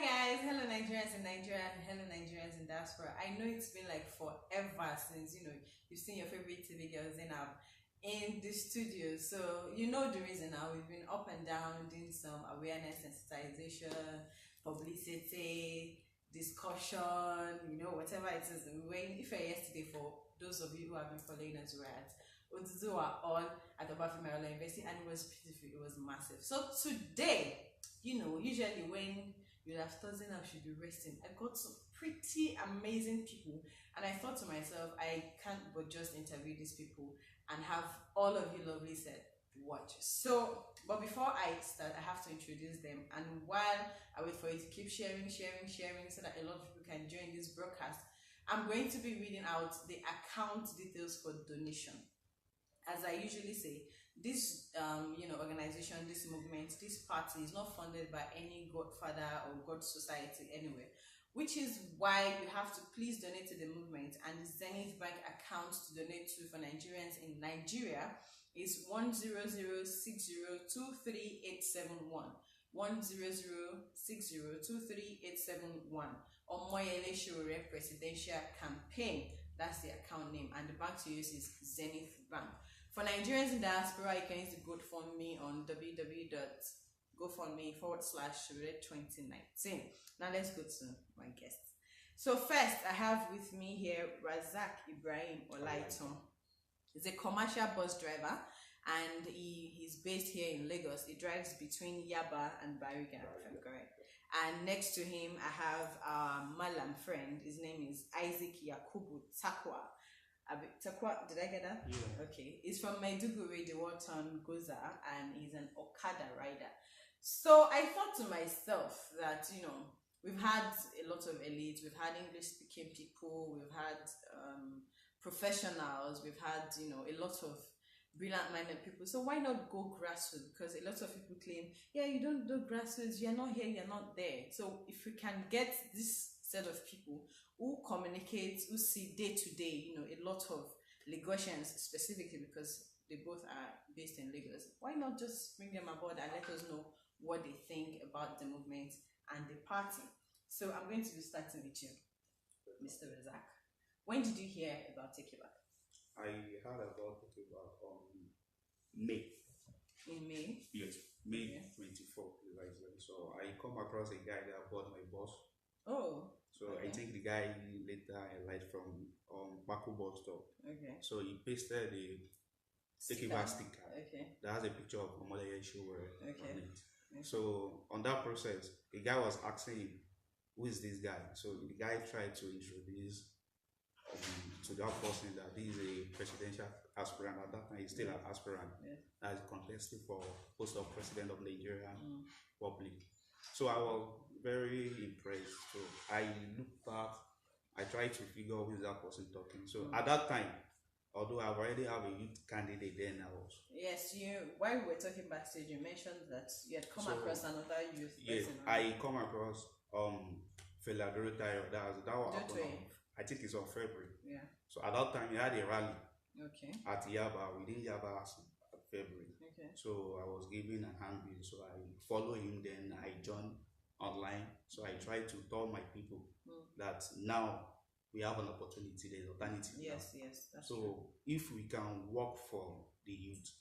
guys, hello Nigerians in Nigeria and hello Nigerians in diaspora. I know it's been like forever since you've seen your favorite TV girls in the studio. So you know the reason now. We've been up and down doing some awareness, sensitization, publicity, discussion, whatever it is. If you're yesterday, for those of you who have been following us, we're at Oduduwa on at Obafemi University, and it was beautiful, it was massive. So today, usually when you have Thursday now, I should be resting. I got some pretty amazing people, and I thought to myself, I can't but just interview these people and have all of you lovely said watch. So, but before I start, I have to introduce them. And while I wait for you to keep sharing, so that a lot of people can join this broadcast, I'm going to be reading out the account details for donation. As I usually say, this organization, this movement, this party is not funded by any godfather or god society anywhere, which is why you have to please donate to the movement. And the Zenith Bank account to donate to for Nigerians in Nigeria is 10060238871 10060238871 Omoyele Shore Presidential Campaign. That's the account name, and the bank to use is Zenith Bank. For Nigerians in diaspora, you can use the GoFundMe on www.gofundme.com/Shore2019. Now let's go to my guests. So first, I have with me here Razak Ibrahim Olaiton. He's a commercial bus driver, and he's based here in Lagos. He drives between Yaba and Bariga, if I'm correct. And next to him, I have Malam friend. His name is Isaac Yakubu Takwa. Takwa, did I get that? Yeah. Okay. He's from Maiduguri, the Wharton Goza, and he's an Okada rider. So I thought to myself that, we've had a lot of elites, we've had English-speaking people, we've had professionals, we've had, a lot of brilliant-minded people. So why not go grassroots? Because a lot of people claim, yeah, you don't do grassroots, you're not here, you're not there. So if we can get this set of people who communicate, who see day to day, a lot of Lagosians specifically, because they both are based in Lagos, why not just bring them aboard and let us know what they think about the movement and the party? So I'm going to be starting with you, Mr. Razak. When did you hear about Take It Back? I heard about Take It Back on May. In May? Yes, May 24th. So I come across a guy that bought my bus. Oh. So okay. I think the guy later I light from Baku bus stop. Okay. So he pasted the Take It Back sticker. Okay. That has a picture of Omoyele Shore on it. Okay. So on that process, the guy was asking him, who is this guy? So the guy tried to introduce to that person that he is a presidential aspirant. At that time, he's still an aspirant. Yeah. That is contesting for post of president of Nigeria Republic. So I was very impressed. So I looked up, I tried to figure out who is that person talking. So at that time, although I already have a youth candidate then I was. Yes, while we were talking backstage, you mentioned that you had come across another youth person. I come across Feladoro Tayo. That was I think it's on February. Yeah. So at that time he had a rally. Okay. At Yaba, within Yaba at February. Okay. So I was given a handbill. So I follow him, then I joined online. So I try to tell my people that now we have an opportunity, there's alternative. Yes, yes. That's so true. If we can work for the youth,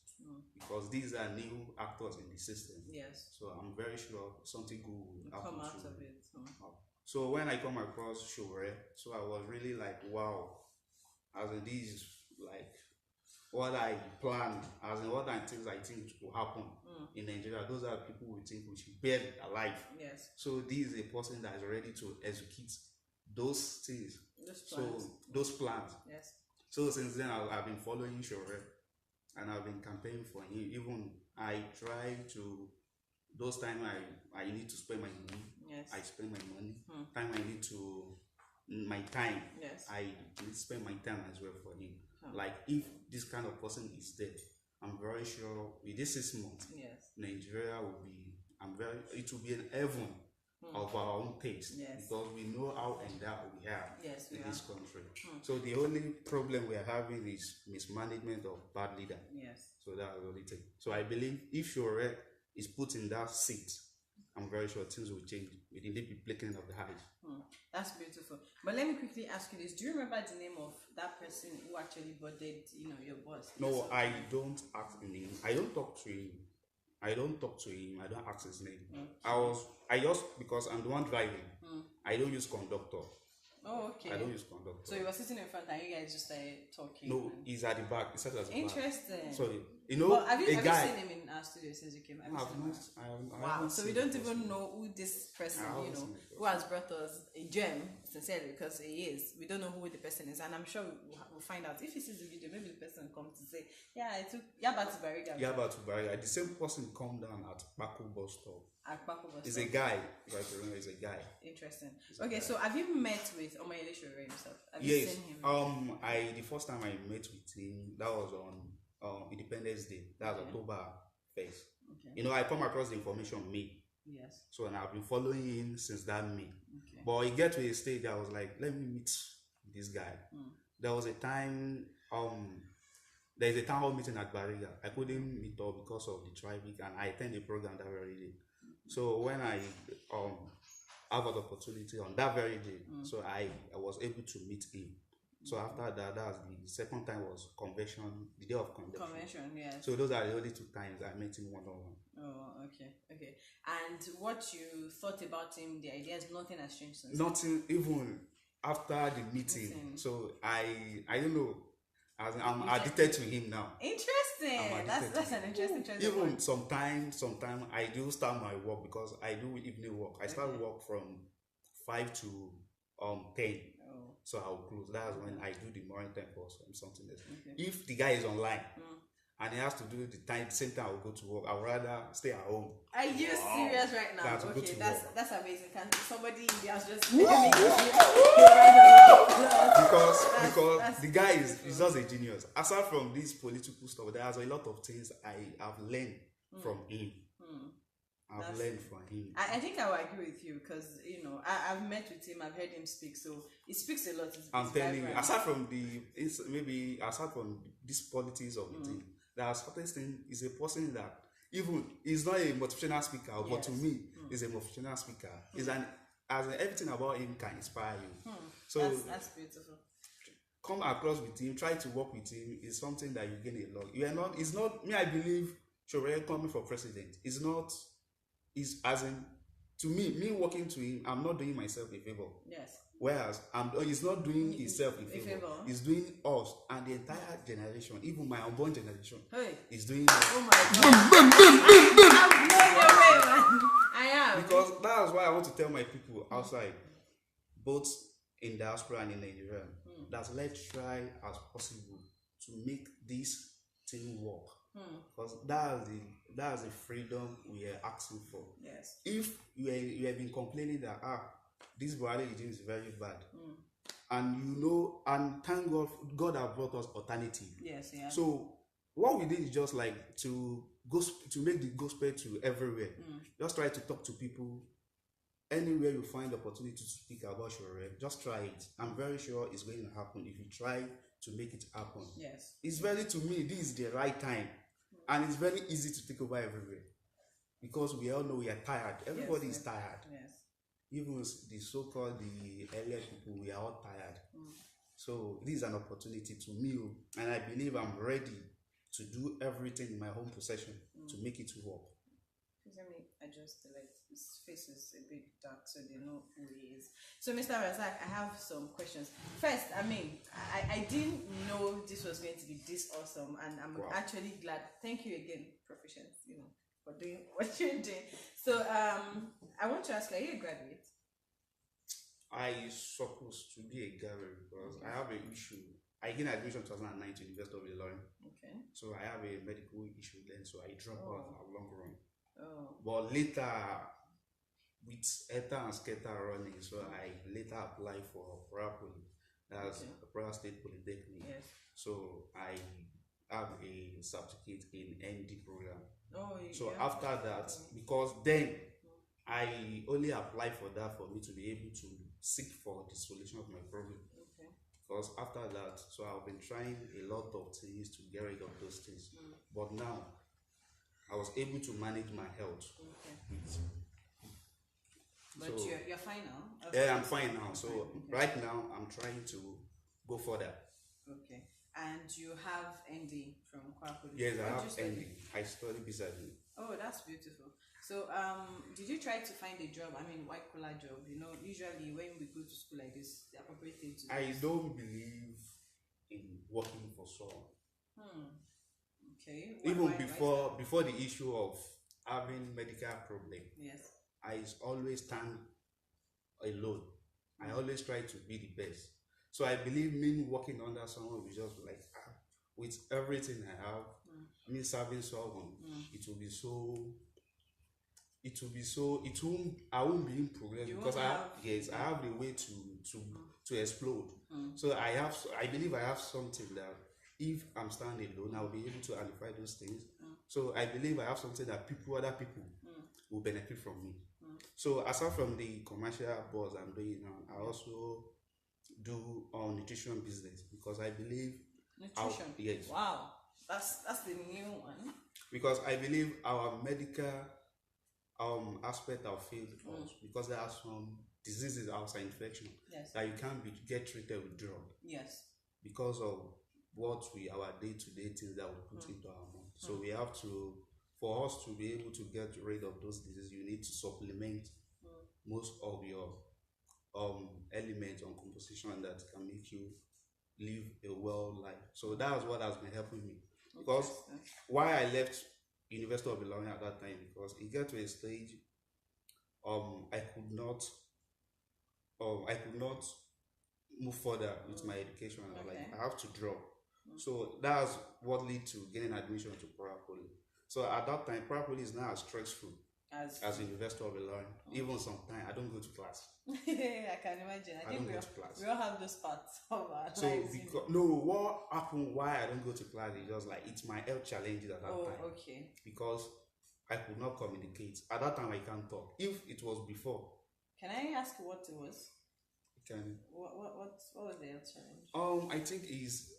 because these are new actors in the system. Yes. So I'm very sure something good will come out of it. So when I come across Shore, so I was really like, wow, as in this like what I planned, as in what I think will happen in Nigeria. Those are people we think we should bury alive. Yes. So this is a person that is ready to execute those things. Those plans. Yes. So since then I've been following Shore and I've been campaigning for him. Even I try to those times I need to spend my money. Yes. I spend my money. Time I need to my time. Yes. I need to spend my time as well for him. Like if this kind of person is there, I'm very sure with this 6 months, yes, Nigeria will be it will be an heaven of our own taste. Yes. Because we know how endowed we are in this country. So the only problem we are having is mismanagement of bad leader. Yes. So that's the only thing. So I believe if Shore is put in that seat, I'm very sure things will change within the blinking of the eyes. That's beautiful. But let me quickly ask you this: do you remember the name of that person who actually boarded, your boss? No, I don't ask the name. I don't talk to him. I don't ask his name. I just, because I'm the one driving. I don't use conductor. Oh, okay. I don't use conductor. So you were sitting in front and you guys just started talking? No, he's at the back. He sat at the back. Interesting. Sorry. But have you seen him in our studio since you came? Wow. So we don't even know who this person, who has brought us a gem, sincerely, because he is. We don't know who the person is, and I'm sure we'll find out. If he sees the video, maybe the person comes to say, yeah, I took Yaba to Bariga. Yaba to Bariga. The same person come down at Baku bus stop. He's a guy. He's a guy. Interesting. Okay, so have you met with Omayele Shore himself? Have you seen him? The first time I met with him, that was on Independence Day. That was October 1st. Okay. I come across the information May. Yes. So, and I've been following him since that May. Okay. But he get to a stage I was like, let me meet this guy. There was a time there's a town hall meeting at Bariga. I couldn't meet up because of the traffic, and I attended the program that very day. So when I have an opportunity on that very day, so I was able to meet him. So after that, that's the second time was convention, the day of convention. Convention, yes. So those are the only 2 times I met him one-on-one. Oh, okay. And what you thought about him, the ideas, nothing has changed since? Nothing, even after the meeting. So I don't know. I'm addicted to him now. Interesting. That's an interesting choice. Even sometimes I do start my work, because I do evening work. I start work from 5 to 10. So I'll close. That's when I do the morning time for something else. If the guy is online and he has to do the same time I'll go to work, I'd rather stay at home. Are you serious right now? Okay, that's amazing. Can somebody in the house just because the guy is just a genius. Aside from this political stuff, there's a lot of things I have learned from him. I've learned from him. I think I will agree with you, because I've met with him, I've heard him speak, so he speaks a lot. I'm telling you, aside from this politics of the thing, there are certain things. He's a person that even he's not a motivational speaker, but to me, he's a motivational speaker. Everything about him can inspire you. So that's beautiful. Come across with him, try to work with him. Is something that you gain a lot. It's not me. I believe Shore coming for president is not. Is as in, to me working to him, I'm not doing myself a favor. Yes. Whereas he's not doing himself a favor. He's doing us and the entire generation, even my unborn generation. Hey. Is doing. Oh my God. I am. Because that's why I want to tell my people outside, both in diaspora and in Nigeria, that let's try as possible to make this thing work. Because that's the freedom we are asking for. Yes. If you have been complaining that this Buhari regime is very bad, and thank God have brought us alternative. Yes, yeah. So what we did is just like to make the gospel to everywhere. Just try to talk to people. Anywhere you find the opportunity to speak about Shore, just try it. I'm very sure it's going to happen if you try to make it happen. Yes. To me, this is the right time. And it's very easy to take over everywhere. Because we all know we are tired. Everybody is tired. Yes. Even the so-called, the earlier people, we are all tired. So this is an opportunity to me. And I believe I'm ready to do everything in my own possession to make it work. Please let me adjust the light. His face is a bit dark, so they know who he is. So, Mr. Razak, I have some questions. First, I didn't know this was going to be this awesome, and I'm actually glad. Thank you again, Proficient, for doing what you're doing. So, I want to ask, are you a graduate? I supposed to be a graduate because I have an issue. I gained admission in 2009 to University of Ilorin. Okay. So I have a medical issue then, so I dropped out a long run. But later, with ETA and SCETA running, so I later applied for Poly. That's Praia State Polytechnic. Yes. So I have a certificate in ND program. So after that, because then I only applied for that for me to be able to seek for the solution of my problem. Because after that, so I've been trying a lot of things to get rid of those things. But now, I was able to manage my health with But so you're fine now? yeah, I'm fine now. So Okay. right now I'm trying to go further. Okay. And you have ND from Kwakuli? Yes, I What have did you study? ending. I study business. Oh, that's beautiful. So, did you try to find a job? I mean, white collar job. You know, usually when we go to school like this, the appropriate thing to do. I don't believe in working for someone. Okay. Even before the issue of having medical problem, yes, I always stand alone. I always try to be the best. So I believe me working under someone will just be like, with everything I have, me serving someone, it will be so. It will be so. It won't. I won't be in progress because I have the way to explode. So I believe I have something that if I'm standing alone, I'll be able to identify those things. So I believe I have something that other people will benefit from me. So aside from the commercial boards I'm doing now, I also do nutrition business because I believe nutrition. Yes. Wow, that's the new one. Because I believe our medical aspect of field us because there are some diseases outside infection that you can't get treated with drug. Yes. Because of our day-to-day things that we put into our mouth. So we have to, for us to be able to get rid of those diseases, you need to supplement most of your elements on composition that can make you live a well life. So that's what has been helping me. Because why I left University of Ilorin at that time, because it got to a stage I could not move further with my education. Like I have to drop. So that's what led to getting admission to Parapoli. So at that time, Parapoli is not as stressful as University of Ilorin. Even sometimes I don't go to class. I can imagine. I think don't go to class. We all have those parts of our lives. What happened? Why I don't go to class is just like it's my health challenges at that time. Oh, okay. Because I could not communicate at that time. I can't talk. If it was before, can I ask what it was? Can what was the health challenge? I think is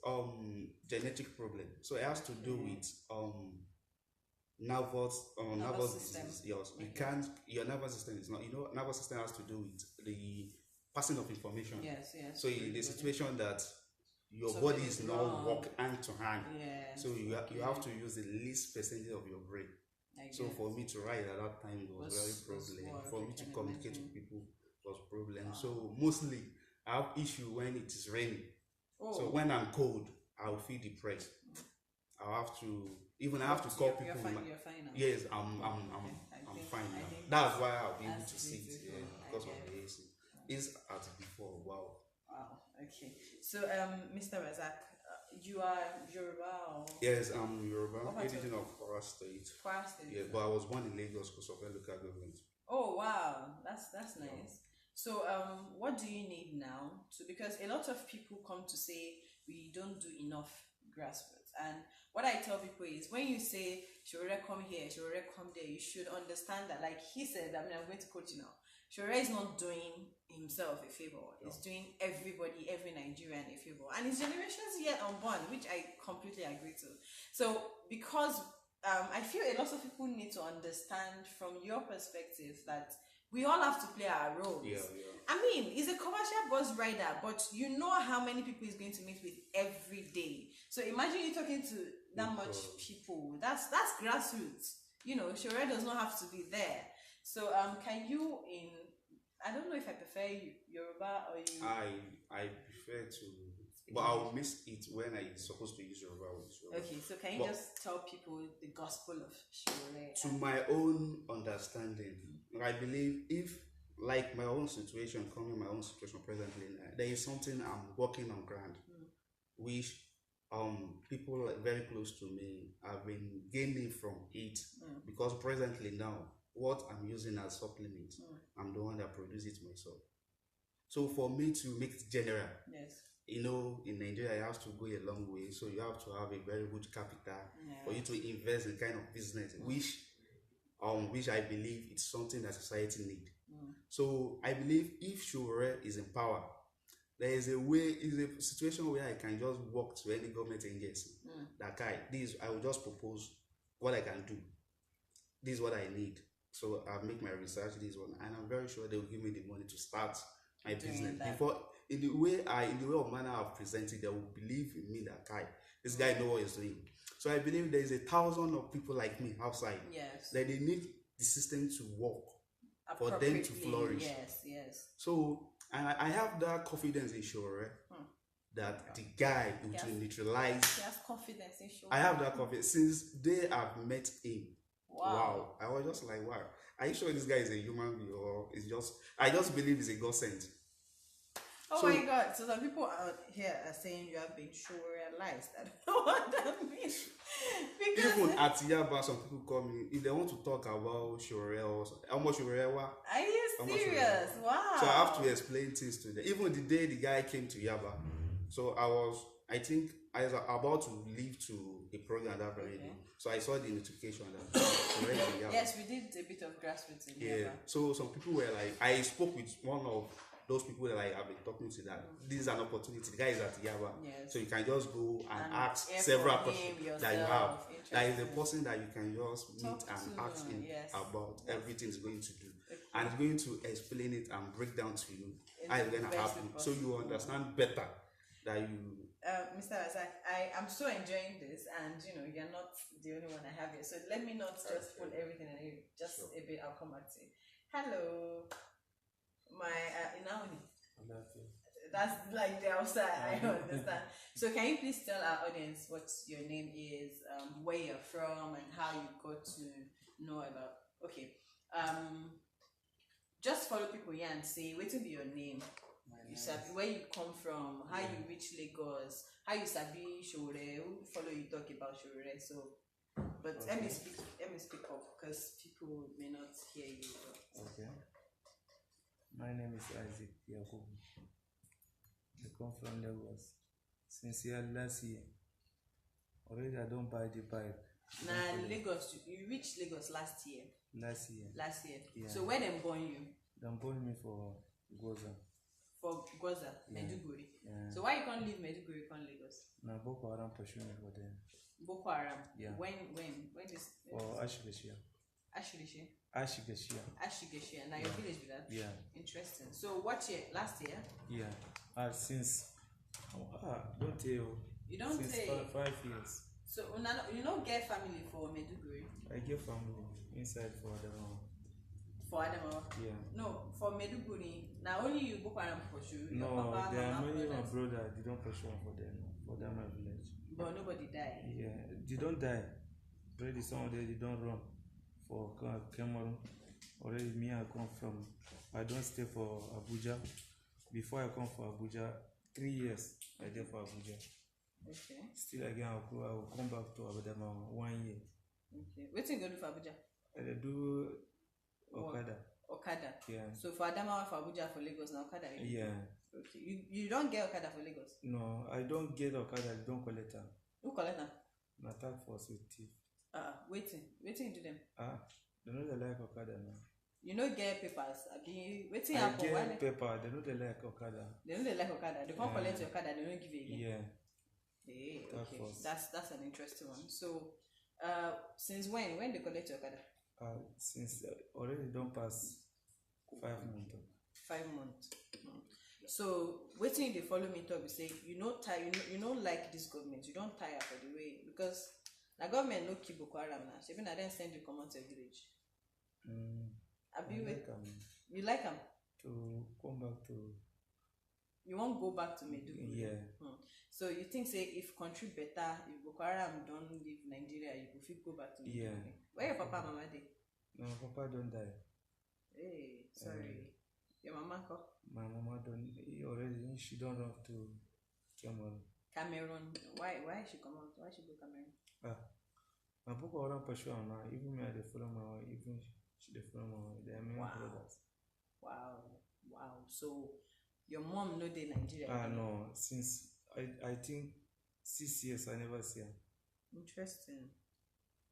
genetic problem. So it has to do with nervous disease. Yes, you can't. Your nervous system is not. Nervous system has to do with the passing of information. Yes. So in the situation that your body is not work hand to hand. Yes. So you have to use the least percentage of your brain. So for me to write at that time was very problem. For me to communicate with people was problem. Wow. So mostly I have issue when it is raining. So when I'm cold, I'll feel depressed. I have to call people. You're fine now. Yes, I'm fine now. That's why I'll be able to sit because of the AC. It's as before. Wow. Okay. So Mr. Razak, you are Yoruba or? Yes, I'm Yoruba, origin of Kwara State. Kwara State. Yeah, but I was born in Lagos because of local government. Oh wow, that's nice. Yeah. So what do you need now? Because a lot of people come to say we don't do enough grassroots, and what I tell people is when you say Shore come here, Shore come there, you should understand that, like he said, I'm going to quote you now. Shore is not doing himself a favor. He's doing everybody, every Nigerian a favor. And his generations yet unborn, which I completely agree to. So because I feel a lot of people need to understand from your perspective that we all have to play our roles. Yeah. I mean, he's a commercial bus rider, but you know how many people he's going to meet with every day. So imagine you talking to that much people. That's grassroots. Shore does not have to be there. So can you I don't know if I prefer Yoruba or you. I prefer to, but I'll miss it when I'm supposed to use Yoruba with Yoruba. Okay, so can you just tell people the gospel of Shore? To my own understanding, I believe if like my own situation, presently, there is something I'm working on ground, which people very close to me have been gaining from it because presently now what I'm using as supplement, I'm the one that produces it myself. So for me to make it general, in Nigeria you have to go a long way, so you have to have a very good capital for you to invest in kind of business, which I believe it's something that society need. So I believe if Shore is in power, there is a situation where I can just walk to any government agency that I will just propose what I can do. This is what I need. So I make my research this one, and I'm very sure they will give me the money to start my Doing business. that. Before, in the way of manner I've presented, they will believe in me that this guy know what he's doing. So I believe there is 1,000 of people like me outside. Yes. That they need the system to work for them to Appropriately, flourish. Yes. So I have that confidence in Shore that the guy will neutralize. He has confidence in Shore. I have that confidence since day I've met him. Wow. I was just like, wow. Are you sure this guy is a human being, or is just? I just believe he's a God sent. Oh my God! So some people out here are saying you have been Shore-realized. I don't know what that means. Because even at Yaba, some people call me if they want to talk about Shore or how much Shore. Are you serious? Wow. So I have to explain things to them. Even the day the guy came to Yaba, so I was about to leave to a program that very day. So I saw the notification that yes, we did a bit of grassroots in Yaba. So some people were like, I spoke with one of those people that I've been talking to that this is an opportunity. The guy is at Yaba, so you can just go and ask several questions that you have. That is the person that you can just meet and ask him about everything he's going to do, and he's going to explain it and break down to you how it's going to happen, so you understand better that you. Mr. Razak, I'm so enjoying this, and you're not the only one I have here. So let me not just pull everything and just a bit. I'll come back to you. Hello, my Inaoni. That's like the outside. I understand. So can you please tell our audience what your name is, where you're from, and how you got to know about? Okay. Just follow people here and say what will be your name. You sabi where you come from, how you reach Lagos, how you sabi Shore, who follow you talk about Shore. So, but let me speak up because people may not hear you. Okay. My name is Isaac Yakubu. I come from Lagos. Since last year. Already I don't buy the bike. Now Lagos, you reached Lagos last year. Last year. Yeah. So where them born you? Them born me for Goza. For Goza, Meduguri. Yeah. So why you can't leave Meduguri, can't Lagos? Now Boko Haram pursue me for them. Boko Haram? Yeah. When is for Ashigeshia. Ashigeshia. Now your village with that? Yeah. Interesting. So what year? Last year? Yeah. Since don't tell you. You don't since say 5 years. So you don't get family for Meduguri? I get family inside for Adamawa. For Adamawa? Yeah. No, for Meduguri. Now only you Boko Haram pursue. No, Papa, there are many brothers. my brother. They don't pursue for them. For them my village. But nobody died. Yeah, they don't die. Already some of them they don't run for Cameroon. Already me I come from. I don't stay for Abuja. Before I come for Abuja, 3 years I did for Abuja. Okay. Still again I will come back to Abadama 1 year. Okay. What you go do for Abuja? I do Okada. Okada. Yeah. So for Adamawa, for Abuja, for Lagos, now Okada. Yeah. Okay. You don't get Okada for Lagos? No, I don't get Okada. I don't collect them. Who collect them? Na task force with thief. Waiting to them. They know they like Okada now. You don't get papers. Waiting I happen. get paper. They know they like Okada. They know they like Okada. They can't collect your Okada. They don't give it again. Yeah. Hey, okay. That's an interesting one. So, since when they collect your Okada? Since already don't pass 5 months. 5 months. So waiting they follow me talk, we say you don't like this government, you don't tire for the way because the government no keep Boko Haram now. So even I didn't send you come out to your village. You like them? To come back to. You won't go back to Meduguri. Yeah. So you think say if country better, if Boko Haram don't leave Nigeria, you could go back to Meduguri. Yeah. Where your papa and mama dey? No, papa don't die. Hey, sorry. Your mama come? My mama don't. She don't run to Cameroon. Cameroon. Why she come out? Why she go Cameroon? My Boko Haram pursue her now. Even me, I dey follow my wife. Even she dey follow my wife. They are many brothers. Wow. So your mom know dey Nigeria? No. Since I think 6 years I never see her. Interesting.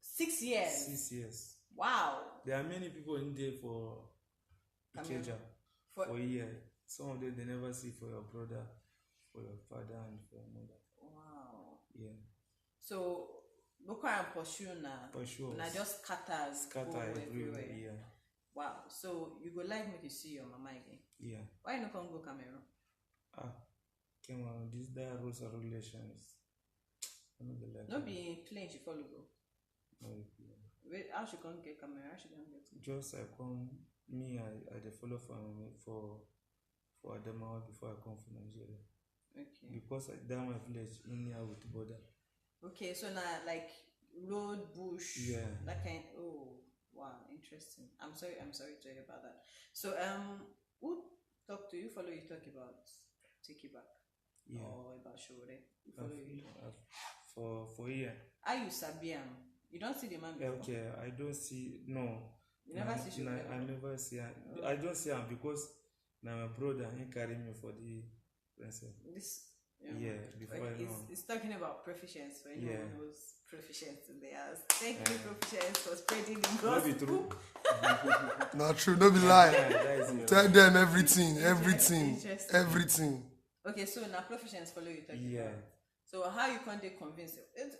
6 years. 6 years. Wow. There are many people in there for Ikeja for a year. Some of them they never see for your brother, for your father, and for your mother. Wow. Yeah. So Boko Haram pursue na just scatter everywhere. Yeah. Wow. So you go like make you see your mama again. Yeah. Why you not come go Cameroon? Cameroon, these there rules and regulations. I don't like No be plane she follow go. no, Wait, how she come get Cameroon? How she come get? just I come I dey follow for Adamawa before I come from Nigeria. Okay. Because that my village in near with the border. Okay, so now like road, bush, Yeah. that kind. Oh, wow, interesting. I'm sorry to hear about that. So who talk to you? Follow you talk about Take It Back, Yeah. or about Shore? You follow you. For year. Are you Sabiam? You don't see the man before. Okay, I don't see no. You never see Shore. I never see him. I don't see him because now my brother he carry me for the princess. This. Yeah, before I know. It's talking about proficiency for anyone Yeah. who's proficient in the house. Thank you, proficiency, for spreading the gospel. Not be true. Not true, no be lie. That is it. Tell them everything. Interesting. Okay, so now proficiency follow you talking Yeah. about. So how you can't they convince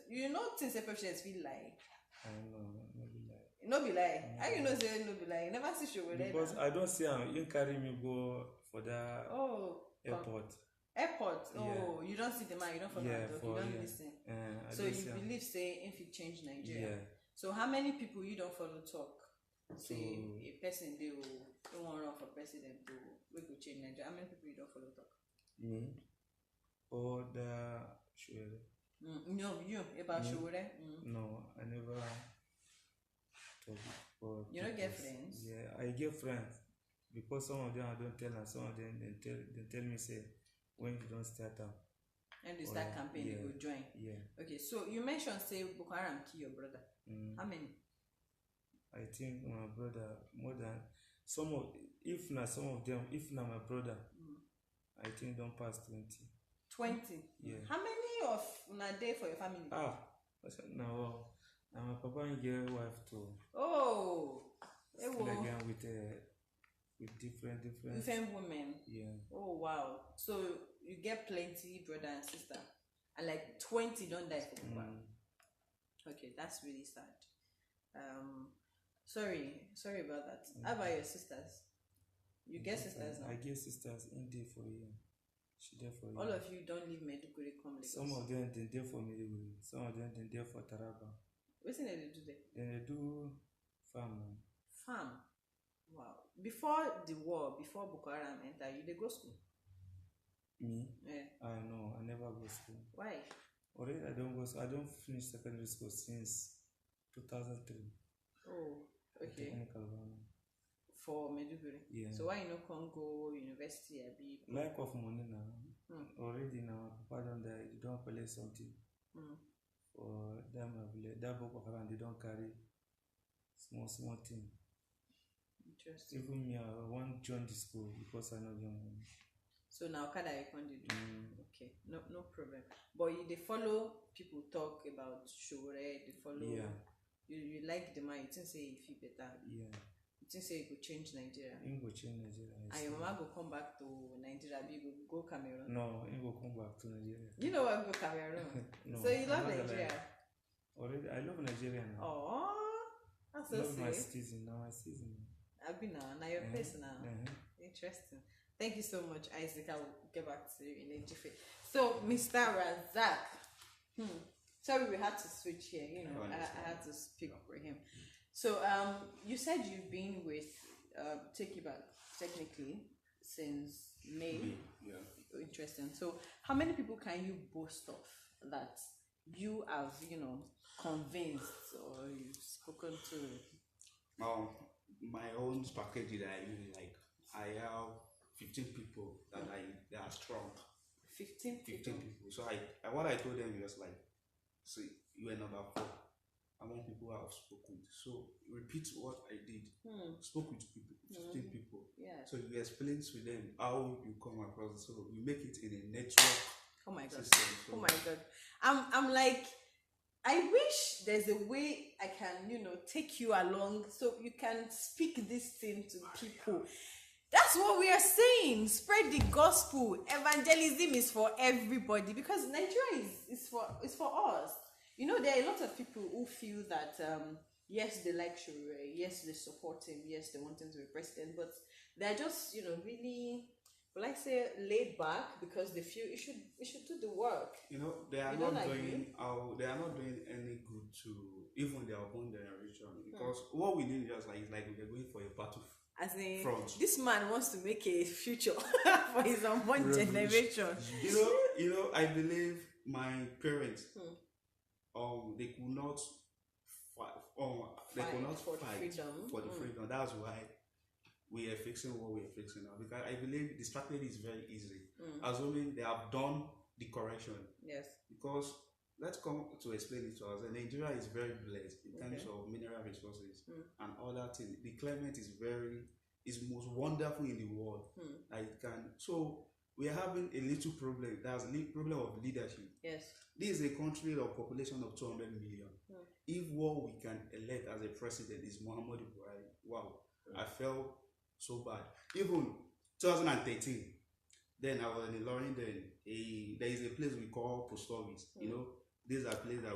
you know things that proficiency feel like. I know, no be lie. No be lie. How you know say no be lie? You never see show with that. Because I don't see him. He carry me go for the airport. Airport. Yeah. Oh, you don't see the man. You don't follow Yeah, the talk. You don't listen. I So don't you see him. believe say if you change Nigeria. Yeah. So how many people you don't follow talk? Say So- a person they want to run for president to we could change Nigeria. How many people you don't follow talk? Me or the sure. No, you about Me? Shore. No, I never talk for You don't get people. friends? Yeah, I get friends because some of them I don't tell and some of them they tell me say when you don't start up. And you start campaign, yeah. you go join. Yeah. Okay, so you mentioned say Boko Haram kill your brother. How many? I think my brother more than some of if not some of them, if not my brother, I think don't pass 20. 20. Yeah. How many of una day for your family? Now my papa and get wife too. Oh, Still again with different different women. Yeah. Oh wow. So you get plenty brother and sister, and like 20 don't die for Boko Haram. Okay, that's really sad. Sorry about that. How about your sisters? You get sisters now? I get sisters in there for you. She there for you. All of you don't leave Maiduguri, come Lagos. Some of them they there for Maiduguri. Some of them they there for Taraba. What's in they do there? Then they do farm. Farm. Wow. Before the war, before Boko Haram enter, you they go school? Me? Yeah. I know. I never go school. Why? Already I don't go. I don't finish secondary school since 2003. Oh, okay. Technical one. For Maiduguri. Yeah. So why you no come go university? Abi? Lack of money now. Already now, papa don't die. They don't collect something. For them, that Boko Haram, they don't carry small thing. Interesting. Even me, I want to join the school because I know them. So now Okoda you can't do. Okay, no problem. But they follow people talk about Shore. They follow. Yeah. You like the man. You think say if you better. Yeah. You think say you could change Nigeria. You go change Nigeria. And your mama go come back to Nigeria. You go Cameroon. No, you go come back to Nigeria. You know what? Go Cameroon. No, So you love I'm not Nigeria. Already, I love Nigeria now. Oh, that's so I love my sweet. citizen now. My citizen. I've been now your place now. Interesting. Thank you so much, Isaac. I will get back to you in a jiffy. So, Mr. Razak. Sorry, we had to switch here. You know, I had to speak for him. So, you said you've been with Take It Back technically since May. Yeah. Interesting. So, how many people can you boast of that you have, convinced or you've spoken to? My own strategy that I really like. I have 15 people that they are strong. 15 people. So what I told them was like, see, you are number 4. I want people who have spoken with. So repeat what I did. Spoke with people, 15 people. Yeah. So you explain to them how you come across. So we make it in a network. Oh my god. System. So Oh my god. I'm like, I wish there's a way I can, take you along so you can speak this thing to people. That's what we are saying. Spread the gospel. Evangelism is for everybody because Nigeria is for us. There are a lot of people who feel that yes, they like Shure, yes, they support him, yes, they want him to be president, but they're just, really, will I say, laid back because they feel it should do the work. They are You not don't doing agree? they are not doing any good to even their own generation, because what we need just like is like we're going for a battle As in, front. this man wants to make a future for his unborn Revolution. generation. I believe my parents they could not they could not For fight freedom. for the freedom. That's why we are fixing what we are fixing now, because I believe the strategy is very easy, assuming they have done the correction. Yes. Because let's come to explain it to us. Nigeria is very blessed in terms of mineral resources and other things. The climate is most wonderful in the world. So we are having a little problem. That's a problem of leadership. Yes. This is a country of population of 200 million. If what we can elect as a president is Muhammadu Buhari, wow, I felt so bad. Even 2013, then I was in Ilorin. Then there is a place we call post office. These are places that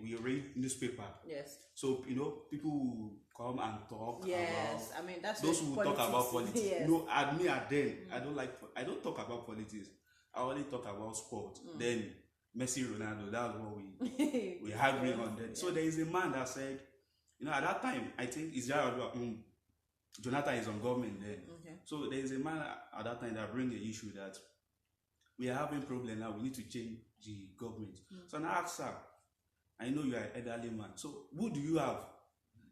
we read newspaper. Yes. So people will come and talk. Yes. About, I mean, that's those who talk about politics. Yes. No, at me at then I don't talk about politics. I only talk about sport. Then Messi, Ronaldo, that's what we agree on that. So there is a man that said, at that time, I think Jonathan is on government then. Okay. So there is a man at that time that bring the issue that we are having problem now. We need to change the government. So I asked her, I know you are an elderly man. So who do you have?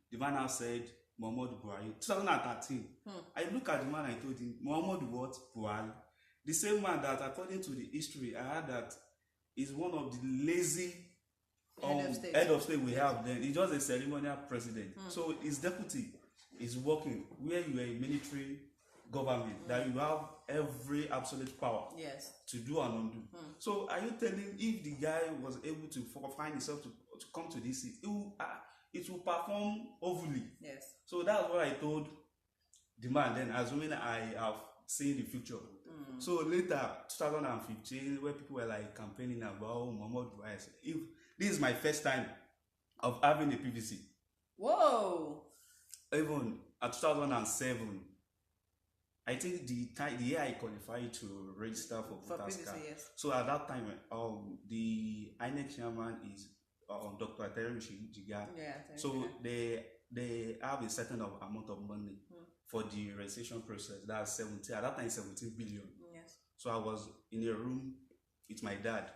The man now said, Muhammadu Buhari. 2013. I look at the man, I told him, Muhammadu what? Buhari. The same man that, according to the history, I heard that is one of the lazy head of state we have then. He's just a ceremonial president. So his deputy is working where you are a military government, that you have every absolute power to do and undo. So are you telling, if the guy was able to find himself to come to this seat, it will perform overly? Yes. So that's what I told the man then, assuming I have seen the future. So later, 2015, where people were like campaigning about Muhammad Buhari, if this is my first time of having a PVC. Whoa. Even at 2007, I think the year I qualified to register for voters card. Yes. So at that time, the INEC chairman is Dr. Aterishi Jiga. Yeah. So they have a certain amount of money for the registration process. That's 17. At that time, 17 billion. Yes. So I was in a room with my dad.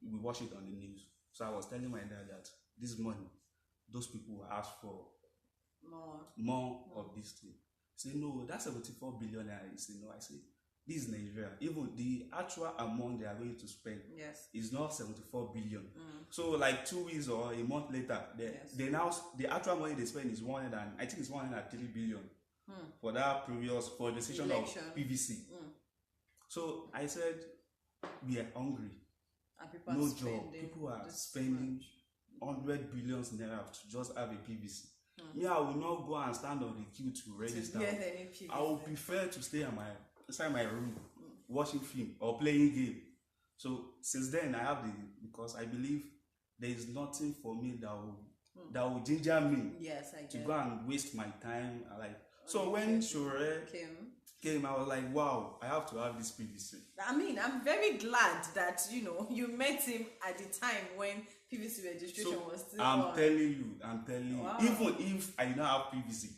We watched it on the news. So I was telling my dad that this money, those people will ask for more of this thing. Say no, that's 74 billion. I say no. I say this is Nigeria. Even the actual amount they are going to spend is not 74 billion. So like 2 weeks or a month later, they now the actual money they spend is 103 billion for that previous for the decision of PVC. So I said we are hungry, no job. People are spending 100 billion naira to just have a PVC. Me, I will not go and stand on the queue to register. I will prefer to stay inside my room watching film or playing game. So since then I have because I believe there is nothing for me that will ginger me to go and waste my time. So when Shure came, I was like, wow, I have to have this PVC. I mean, I'm very glad that you met him at the time when PVC registration was still I'm telling you, wow. Even if I don't have PVC,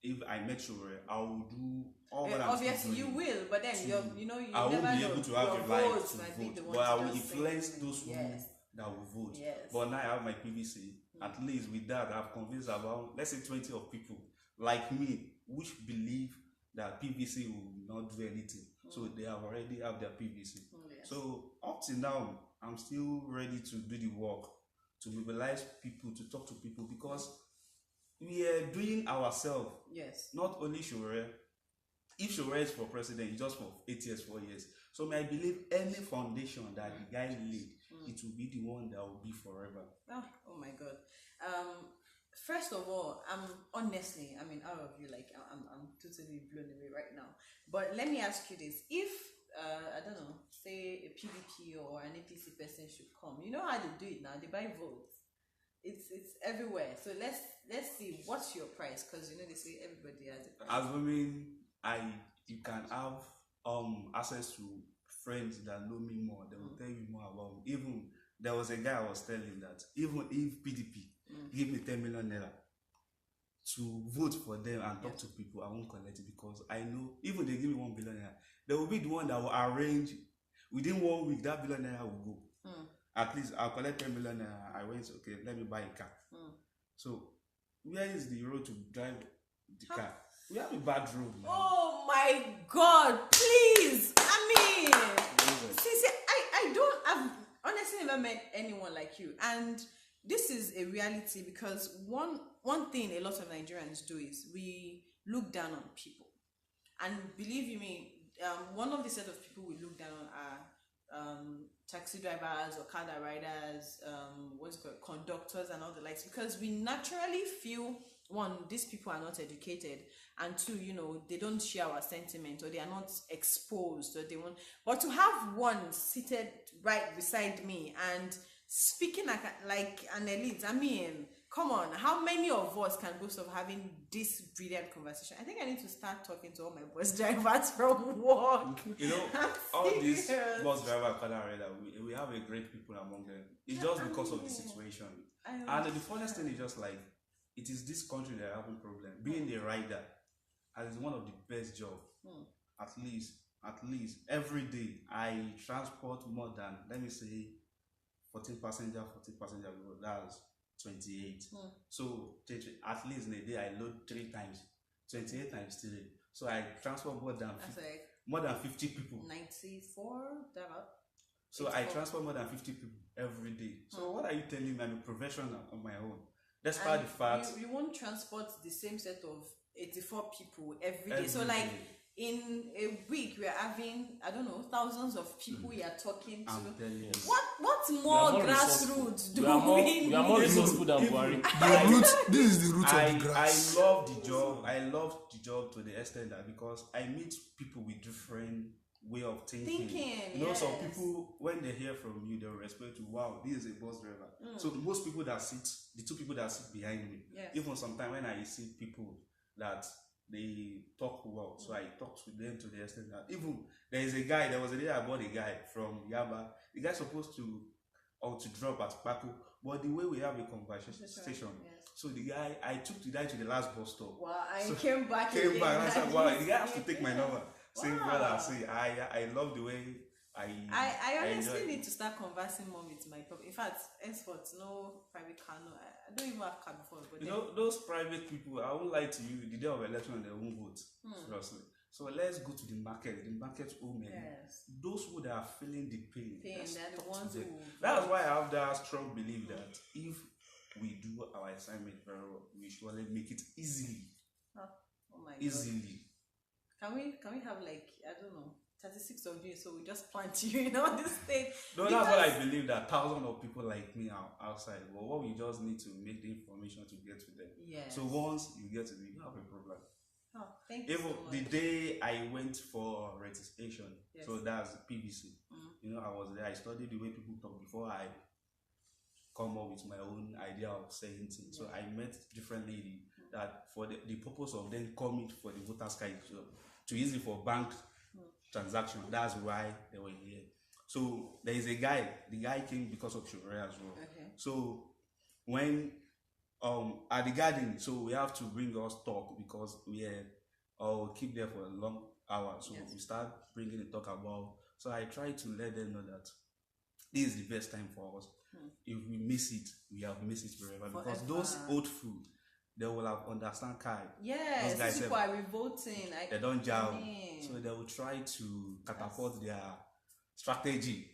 if I make sure I will do all that. Obviously you will, but then I won't be able to have the right to vote, but I will influence those that will vote. But now I have my PVC. At least with that, I've convinced about, let's say, 20 of people like me, which believe that PVC will not do anything. So they have already have their PVC. So up till now, I'm still ready to do the work, to mobilize people, to talk to people, because we are doing ourselves. Not only Shure. If Shure is for president, it's just for 8 years, 4 years. So I believe any foundation that the guy laid, it will be the one that will be forever. Oh my God. First of all, honestly, out of you, I'm totally blown away right now. But let me ask you this: if I don't know, say a PDP or an APC person should come, you know how they do it now? They buy votes. it's everywhere. So let's see what's your price, because they say everybody has a price. As women, you can have access to friends that know me more. They will tell you more about me. Even there was a guy I was telling that even if PDP give me 10 million naira to vote for them and talk to people, I won't collect it, because I know even they give me 1 billion naira, they will be the one that will arrange within 1 week that billion naira will go. At least I'll collect 10 million naira. I went, okay, let me buy a car. So where is the road to drive the car? We have a bad road now. Oh my God, please. I mean, see, I've honestly never met anyone like you. And this is a reality, because one thing a lot of Nigerians do is we look down on people. And believe you me, one of the set of people we look down on are taxi drivers, Okoda riders, conductors and all the likes, because we naturally feel, one, these people are not educated, and two, they don't share our sentiment, or they are not exposed, or they won't. But to have one seated right beside me and speaking like an elite, I mean, come on, how many of us can boast of having this brilliant conversation? I think I need to start talking to all my bus drivers from work. All these bus drivers, we have a great people among them. It's just because of the situation. And the funniest thing is just like, it is this country that are having problem. Being a rider is one of the best jobs. At least every day I transport more than, let me say, 14 passenger. That's 28. So at least in a day I load 3 times. 28 times 3. So I transport more than 50 people. 94, thereabout. So I transport more than 50 people every day. So what are you telling me? I'm a professional on my own. Despite the fact you won't transport the same set of 84 people every day. So like in a week we are having, I don't know, thousands of people we are talking to. What more grassroots do we are more resourceful than Buhari. This is the root of the grass. I love the job. I love the job to the extent that because I meet people with different way of thinking. Some people, when they hear from you, they'll respect you. Wow, this is a bus driver. So most people that sit, the 2 people that sit behind me, even sometimes when I see people that they talk well, so I talk to them to the extent that even there was a day I bought a guy from Yaba. The guy's supposed to drop at Paco, but the way we have a conversation station, so I took the guy to the last bus stop. Wow, I came back and I said, wow, the guy has to take my number. Saying, brother, I love the way I honestly need to start conversing more with my public. In fact, henceforth, no private car, no. I don't even have car before. But those private people, I won't lie to you, the day of election, they won't vote. Seriously. So let's go to the market women. Those who are feeling the pain. They're the ones who. That's why I have that strong belief that if we do our assignment very well, we surely make it easily. Oh my God. Easily. Can we have like, I don't know, 36 of you, so we just plant you in all this state? No, that's what I believe, that thousands of people like me are outside. But what we just need to make the information to get to them. Yes. So once you get to them, you have a problem. Oh, thank you. Even so much. the day I went for registration, so that's PVC. I was there. I studied the way people talk before I come up with my own idea of saying things. So I met different ladies that for the purpose of them coming for the voters card to use it for bank transaction. That's why they were here. So there is a guy. The guy came because of Shuraya as well. Okay. So when at the garden, so we have to bring us talk because we keep there for a long hour. So we start bringing the talk about. So I try to let them know that this is the best time for us. If we miss it, we have missed it forever. Because those old food, they will have understand Kai. Yes, those guys people are revolting. They don't jowl. So they will try to catapult their strategy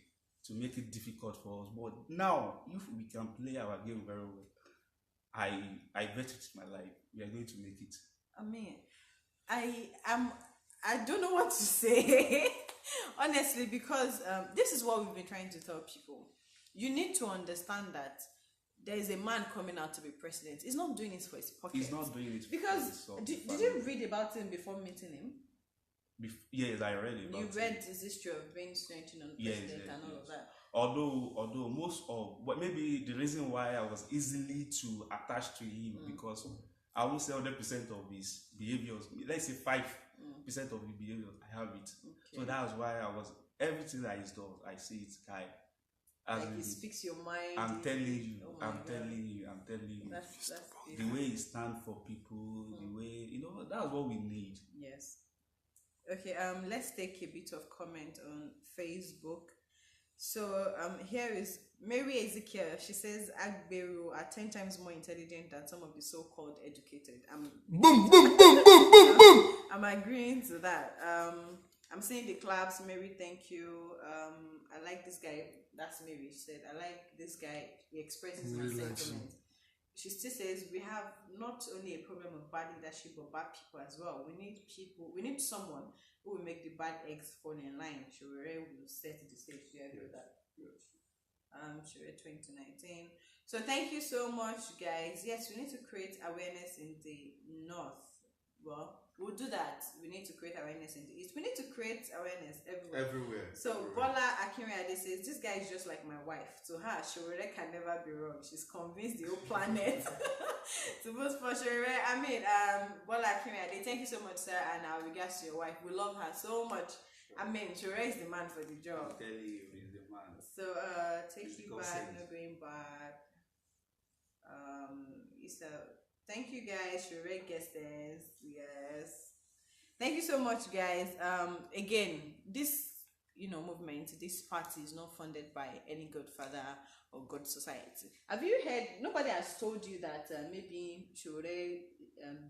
to make it difficult for us. But now, if we can play our game very well, I bet it's my life. We are going to make it. I mean, I don't know what to say, honestly, because this is what we've been trying to tell people. You need to understand that there is a man coming out to be president. He's not doing this for his pocket. He's not doing it because did you read about him before meeting him? Yes, I read about You it. read this history of being strengthened on president and all of that. Although most of, but maybe the reason why I was easily to attach to him because I won't say 100% of his behaviors. Let's say 5% of his behaviors, I have it. Okay. So that's why I was everything that he does, I see it, guy. Like he speaks your mind. I'm telling you, oh I'm telling you. That's The way he stands for people, the way that's what we need. Yes. Okay. Let's take a bit of comment on Facebook. So here is Mary Ezekiel. She says Agberu are 10 times more intelligent than some of the so-called educated. Boom, boom, boom, boom, boom, boom. I'm agreeing to that. I'm seeing the claps. Mary, thank you. I like this guy. That's Mary. She said, I like this guy. He expresses my sentiments. She still says we have not only a problem of bad leadership but bad people as well. We need someone who will make the bad eggs fall in line. Shure will set the stage. Do you agree with that? Shure 2019. So thank you so much, guys. Yes, we need to create awareness in the north. Well, we'll do that. We need to create awareness in the east. We need to create awareness everywhere. So Bola Akinriade says this guy is just like my wife. To her, Shure can never be wrong. She's convinced the whole planet to vote for Shure. I mean, Bola Akinriade, thank you so much, sir. And our regards to your wife. We love her so much. I mean, Shure is the man for the job. I'm telling you, he's the man. So take it back, no going back. Thank you guys, Shure guesters. Yes. Thank you so much, guys. Again, this movement, this party is not funded by any Godfather or God Society. Have you heard? Nobody has told you that maybe Shure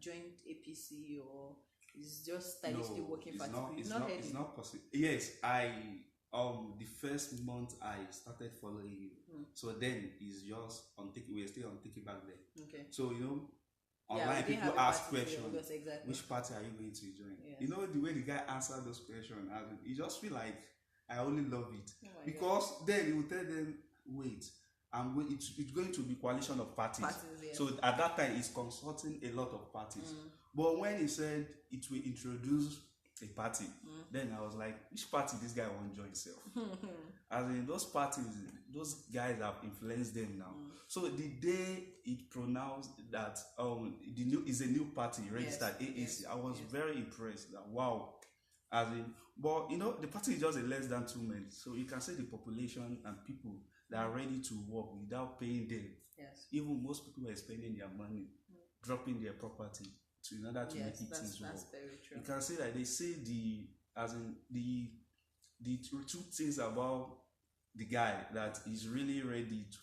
joined APC or is just stylistically working for people. It's not possible. Yes, the first month I started following you. So then it's just we're still on Take It Back there. Okay. So online people ask questions. Exactly. Which party are you going to join? Yes. The way the guy answered those questions, you just feel like I only love it. Because then he will tell them, wait, it's going to be coalition of parties. Yes. So at that time he's consulting a lot of parties. But when he said it will introduce a party, then I was like, which party this guy won't join himself? As in those parties, those guys have influenced them now. So the day it pronounced that is a new party registered AAC, I was very impressed. That wow, as in, but the party is just a less than 2 months, so you can see the population and people that are ready to work without paying them. Yes. Even most people are spending their money, dropping their property in order to make it things work. That's very true. You can see that they say the two things about the guy that is really ready to.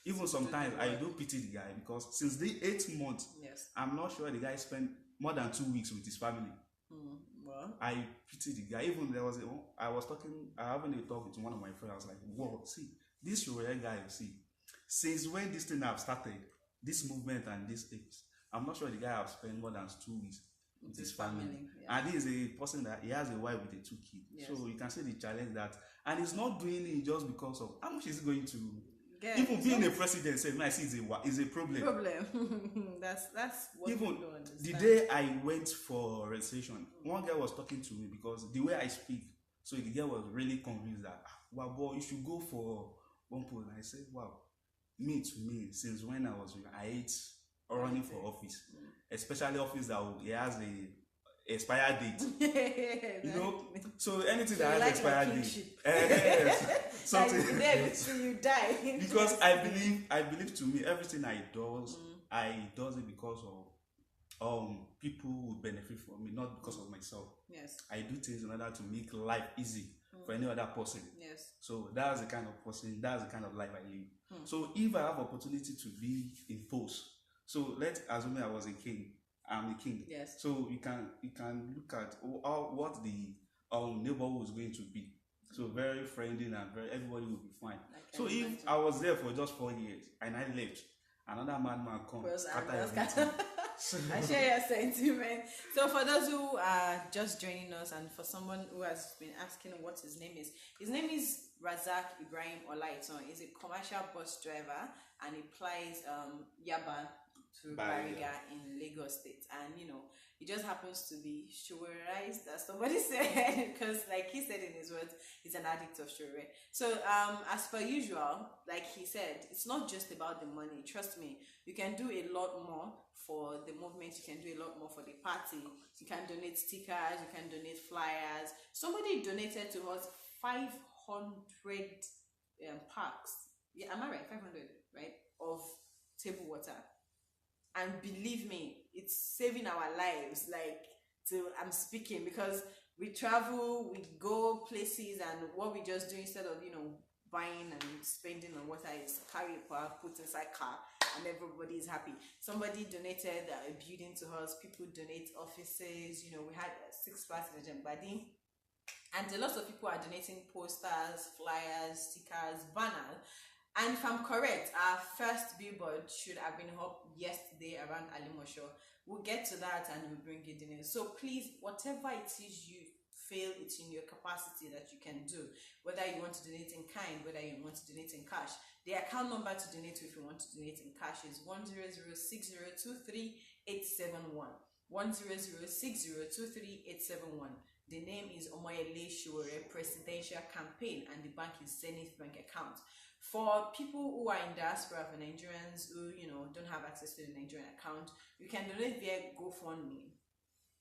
Even sometimes I do pity the guy because since the 8th month, I'm not sure the guy spent more than 2 weeks with his family. Well, I pity the guy. Even I was having a talk with one of my friends. I was like, whoa, see, this Shure guy, since when this thing have started, this movement and this things, I'm not sure the guy have spent more than 2 weeks with his family. And he is a person that he has a wife with 2 kids. So you can see the challenge that, and he's not doing it just because of how much is he going to. Even being a president, say, I see is a problem. That's what even we don't understand. The day I went for registration, one guy was talking to me because the way I speak, so the guy was really convinced that, wow, boy, you should go for one post. And I said, wow, to me, since when I hate running for office, especially office that has a expired date. So anything that has expired date, something there you die. Because I believe to me everything I does it because of people who benefit from me, not because of myself. Yes. I do things in order to make life easy for any other person. Yes. So that's the kind of person, that's the kind of life I live. So if I have opportunity to be in post, so let's assume I was a king. I'm the king. Yes. So you can look at what the neighborhood is going to be. So very friendly and everybody will be fine. So if I was there for just 4 years and I left, another madman comes. I share your sentiment. So for those who are just joining us and for someone who has been asking what his name is Razak Ibrahim Olaiton. He's a commercial bus driver and he plies Yaba to Bariga. Bariga in Lagos State, and it just happens to be sugarized, as somebody said, because like he said in his words, he's an addict of sugar. So as per usual, like he said, it's not just about the money. Trust me, you can do a lot more for the movement. You can do a lot more for the party. You can donate stickers, you can donate flyers. Somebody donated to us 500 packs. Yeah, am I right? 500, right? Of table water. And believe me, it's saving our lives. Like, I'm speaking, because we travel, we go places, and what we just do instead of buying and spending on water is carry a pack, put inside car, and everybody is happy. Somebody donated a building to us. People donate offices. We had 6 parts in Jambadi, and a lot of people are donating posters, flyers, stickers, banners. And if I'm correct, our first billboard should have been up yesterday around Alimosho. We'll get to that and we'll bring it in. So please, whatever it is you feel it's in your capacity that you can do, whether you want to donate in kind, whether you want to donate in cash. The account number to donate if you want to donate in cash is 10060238871. 10060238871. The name is Omoyele Shore Presidential Campaign, and the bank is Zenith Bank account. For people who are in diaspora, for Nigerians who don't have access to the Nigerian account, you can donate via GoFundMe,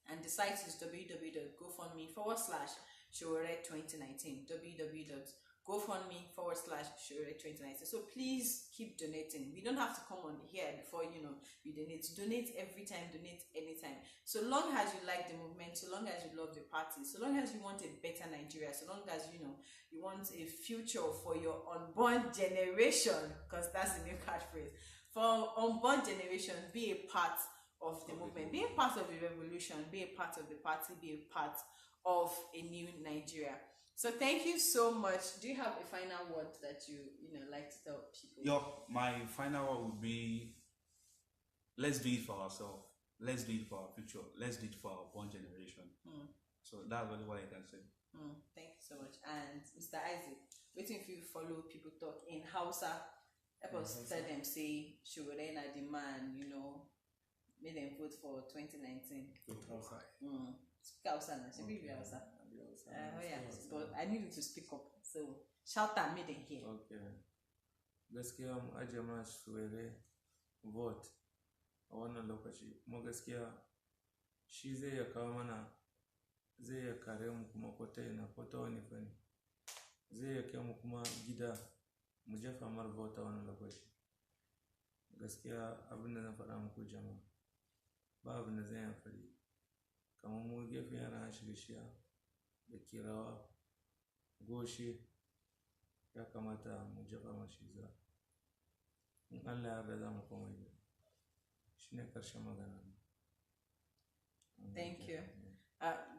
and the site is www.gofundme/Shore2019. www.gofundme/Shore2019. So please keep donating. We don't have to come on here before you donate. Donate every time, donate anytime. So long as you like the movement, so long as you love the party, so long as you want a better Nigeria, so long as you want a future for your unborn generation, because that's the new catchphrase. For unborn generation, be a part of the movement, be a part of the revolution, be a part of the party, be a part of a new Nigeria. So thank you so much. Do you have a final word that you like to tell people? My final word would be, let's do it for ourselves. Let's do it for our future. Let's do it for our born generation. So that's really what I can say. Thank you so much. And Mr. Isaac, waiting for you to follow people talk in Hausa. Help us tell them, say, Shugurena demand, made them vote for 2019. Speak Hausa now. Should be Hausa. But I need you to speak up. So shout and make them hear. Okay. Gaskiya mu ajiye ma Shuwele vote a wannan lokaci. Kuma gaskiya shi zai ya kawo mana, zai ya kare mu kuma ko ta wani fanni. Zai ya kai mu kuma gida mu jefa mar vote a wannan lokaci. Gaskiya abin da na faɗa muku jama'a, ba abin da zai amfani. Kamar mu gefe yana shiga da kirawa goshi, ya kamata mu jefa mashi za. In Allah ya yarda za mu koma gida. Shine karshen magana. Thank you.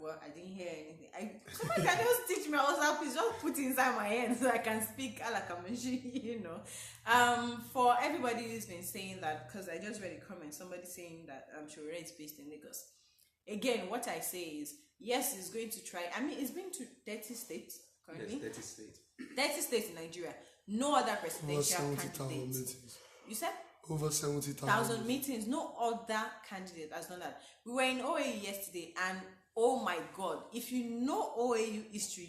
Well, I didn't hear anything. Somebody can just teach me also, please just put it inside my head so I can speak Alakamashi, For everybody who's been saying that, because I just read a comment, somebody saying that Shore is based in Lagos. Again, what I say is, yes, it's going to try. I mean, it's been to 30 states currently. Yes, 30 states. 30 states in Nigeria. No other presidential candidate. You said? Over 70,000 meetings. No other candidate has done that. We were in OAU yesterday, and oh my God, if you know OAU history,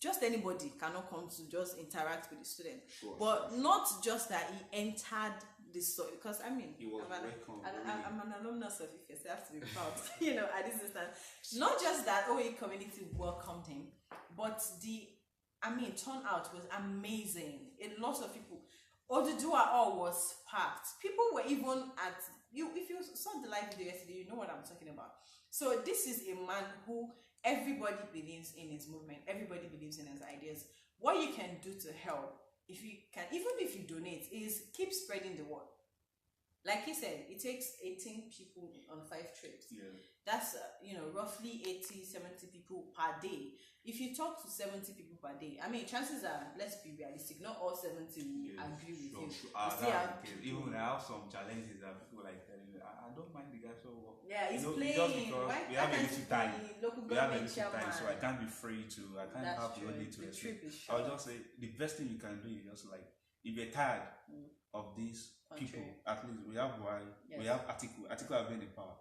just anybody cannot come to just interact with the student. Sure, but not just that he entered this, because I mean, he was welcome. I'm an alumnus of Ife, so I have to be proud, at this instance. Not just that OAU community welcomed him, but the turnout was amazing. A lot of people. Oduduwa Hall was packed. People were even at you. If you saw the live video yesterday, you know what I'm talking about. So this is a man who everybody believes in his movement. Everybody believes in his ideas. What you can do to help, if you can, even if you donate, is keep spreading the word. Like he said, it takes 18 people on 5 trips. Yeah. That's roughly 80-70 people per day. If you talk to 70 people per day, chances are, let's be realistic, not all 70 will agree with you. Even I have some challenges that people like telling me, I don't mind the guy so well. Yeah, it's playing. Just because we have a little time. We have a little time, so I can't be free to. I can't have the only to. The trip is short. I'll just say the best thing you can do is just like, if you're tired, of these Country. people. At least we have why we have article have been in power.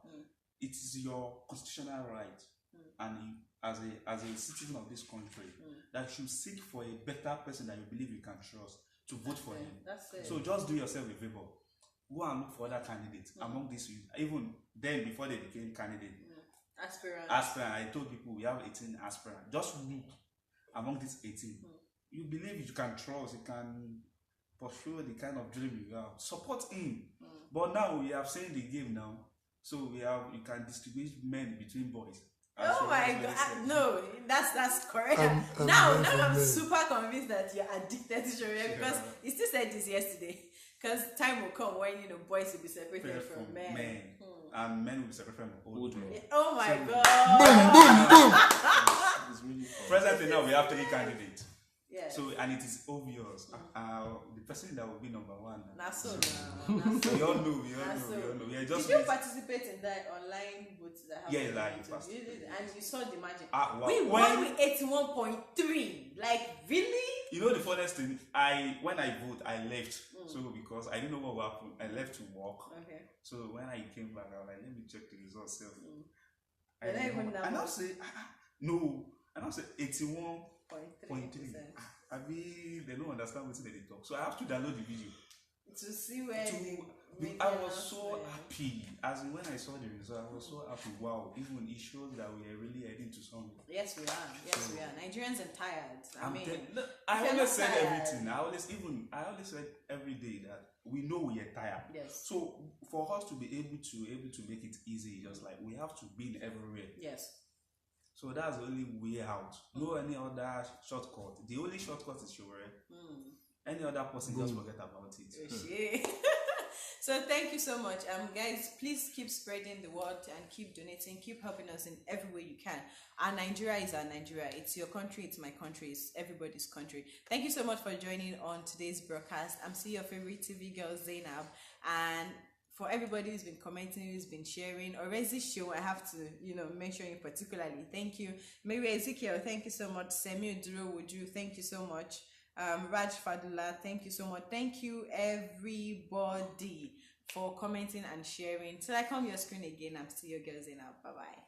It is your constitutional right, and you, as a citizen of this country, that you should seek for a better person that you believe you can trust to vote for him. That's it. So just do yourself a favor. Go and look for other candidates among these youth. Even then, before they became candidates, Aspirant. I told people we have 18 aspirants. Just look among these 18. You believe you can trust, you can pursue the kind of dream you have. Support him. But now we have seen the game now. So you can distribute men between boys. Oh my God! No, that's correct. Now I'm super convinced that you're addicted to Sharia because he still said this yesterday. Because time will come when boys will be separated from men. And men will be separated from old men. Oh my God! It's really presently now we have 3 candidates. Yeah. So and it is obvious. The person that will be number 1. We all know. Yeah, just did you participate in that online vote that happened? Yeah, like and you saw the margin. Wow. We won with 81.3. Like really? You know the funniest thing? When I vote, I left. So because I didn't know what would happen, I left to work. Okay. So when I came back, I was like, let me check the results self. And I'll say no. And I'll say 81.3%. I mean, they don't understand what they talk. So I have to download the video to see where I was so happy. As in when I saw the result, I was so happy. Wow, even it shows that we are really heading to something. Yes, we are. Yes, we are. Nigerians are tired. I always said everything. I always said every day that we know we are tired. Yes. So for us to be able to make it easy, just like we have to be everywhere. Yes. So that's the only way out. No any other shortcut. The only shortcut is Shore. Any other person just forget about it. So thank you so much. Guys, please keep spreading the word and keep donating, keep helping us in every way you can. Our Nigeria is our Nigeria. It's your country, it's my country, it's everybody's country. Thank you so much for joining on today's broadcast. I'm still your favorite TV girl, Zainab, and for everybody who's been commenting, who's been sharing, or this show, I have to, mention you particularly. Thank you. Maybe Ezekiel, thank you so much. Semi Duro Wuju, thank you so much. Raj Fadula, thank you so much. Thank you everybody for commenting and sharing. Till I come your screen again, I'm still your girl Zainab. Bye bye.